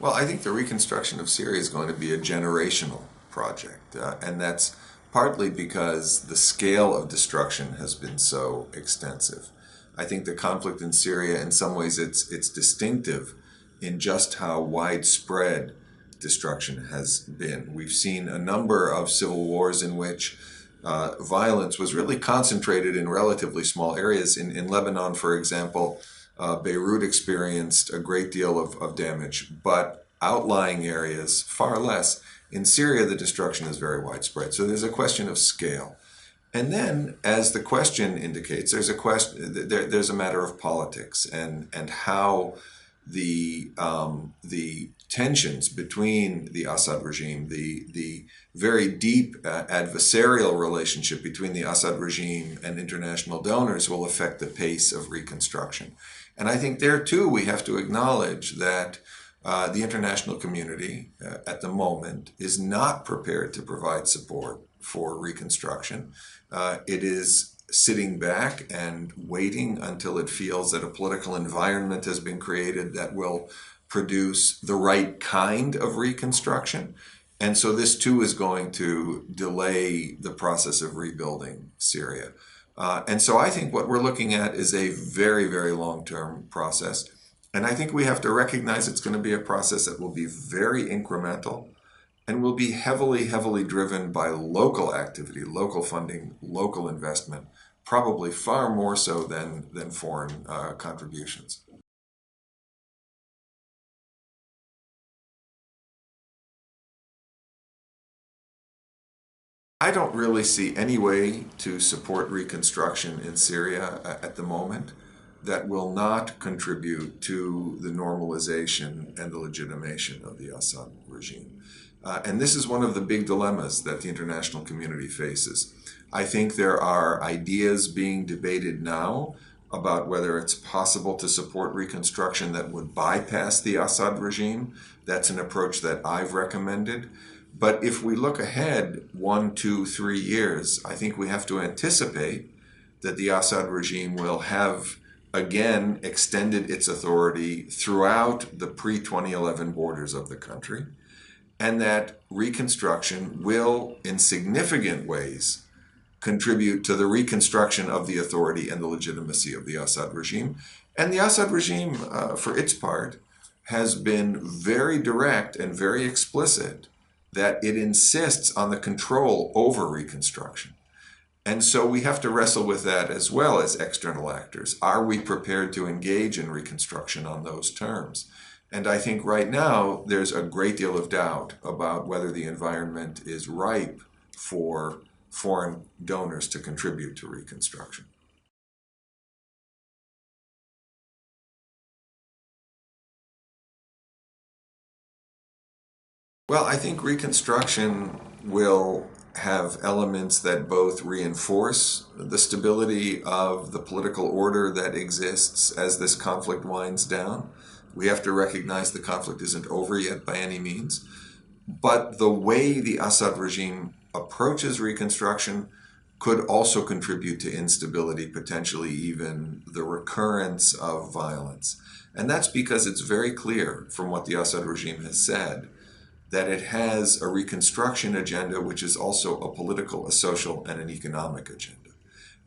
Well, I think the reconstruction of Syria is going to be a generational project, and that's partly because the scale of destruction has been so extensive. I think the conflict in Syria, in some ways, it's distinctive in just how widespread destruction has been. We've seen a number of civil wars in which violence was really concentrated in relatively small areas. In Lebanon, for example, Beirut experienced a great deal of damage, but outlying areas far less. In Syria, the destruction is very widespread. So there's a question of scale. And then, as the question indicates, there's a matter of politics and how the tensions between the Assad regime, the very deep adversarial relationship between the Assad regime and international donors will affect the pace of reconstruction. And I think there too we have to acknowledge that the international community at the moment is not prepared to provide support for reconstruction. It is sitting back and waiting until it feels that a political environment has been created that will produce the right kind of reconstruction. And so this too is going to delay the process of rebuilding Syria. And so I think what we're looking at is a very, very long-term process. And I think we have to recognize it's going to be a process that will be very incremental and will be heavily, heavily driven by local activity, local funding, local investment, probably far more so than foreign contributions. I don't really see any way to support reconstruction in Syria at the moment that will not contribute to the normalization and the legitimation of the Assad regime. And this is one of the big dilemmas that the international community faces. I think there are ideas being debated now about whether it's possible to support reconstruction that would bypass the Assad regime. That's an approach that I've recommended. But if we look ahead 1, 2, 3 years, I think we have to anticipate that the Assad regime will have again extended its authority throughout the pre-2011 borders of the country, and that reconstruction will, in significant ways, contribute to the reconstruction of the authority and the legitimacy of the Assad regime. And the Assad regime, for its part, has been very direct and very explicit that it insists on the control over reconstruction. And so we have to wrestle with that as well as external actors. Are we prepared to engage in reconstruction on those terms? And I think right now there's a great deal of doubt about whether the environment is ripe for foreign donors to contribute to reconstruction. Well, I think reconstruction will have elements that both reinforce the stability of the political order that exists as this conflict winds down. We have to recognize the conflict isn't over yet by any means. But the way the Assad regime approaches reconstruction could also contribute to instability, potentially even the recurrence of violence. And that's because it's very clear from what the Assad regime has said that it has a reconstruction agenda, which is also a political, a social, and an economic agenda.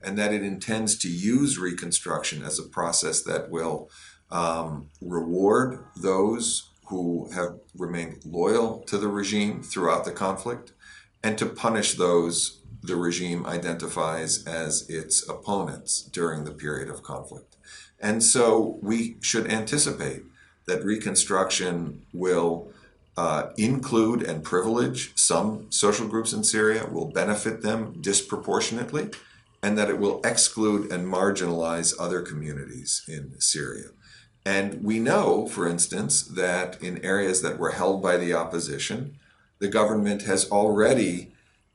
And that it intends to use reconstruction as a process that will reward those who have remained loyal to the regime throughout the conflict, and to punish those the regime identifies as its opponents during the period of conflict. And so we should anticipate that reconstruction will include and privilege some social groups in Syria, will benefit them disproportionately, and that it will exclude and marginalize other communities in Syria. And we know, for instance, that in areas that were held by the opposition, the government has already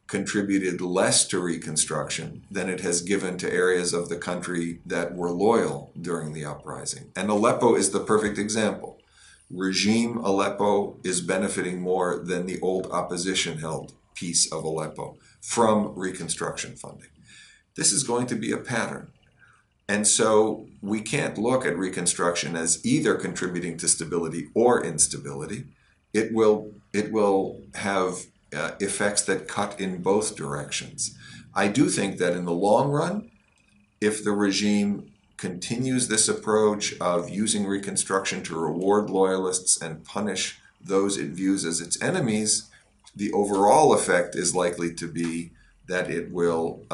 contributed less to reconstruction than it has given to areas of the country that were loyal during the uprising. And Aleppo is the perfect example. Regime Aleppo is benefiting more than the old opposition-held piece of Aleppo from reconstruction funding. This is going to be a pattern. And so we can't look at Reconstruction as either contributing to stability or instability. It will have effects that cut in both directions. I do think that in the long run, if the regime continues this approach of using Reconstruction to reward loyalists and punish those it views as its enemies, the overall effect is likely to be that it will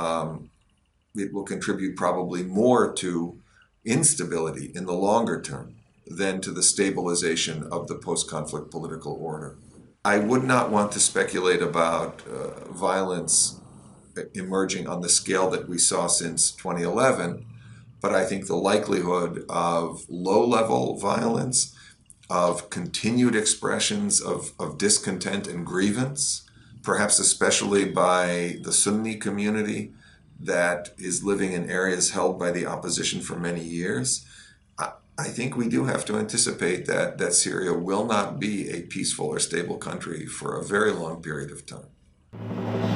contribute probably more to instability in the longer term than to the stabilization of the post-conflict political order. I would not want to speculate about violence emerging on the scale that we saw since 2011, but I think the likelihood of low-level violence, of continued expressions of discontent and grievance, perhaps especially by the Sunni community that is living in areas held by the opposition for many years, I think we do have to anticipate that Syria will not be a peaceful or stable country for a very long period of time.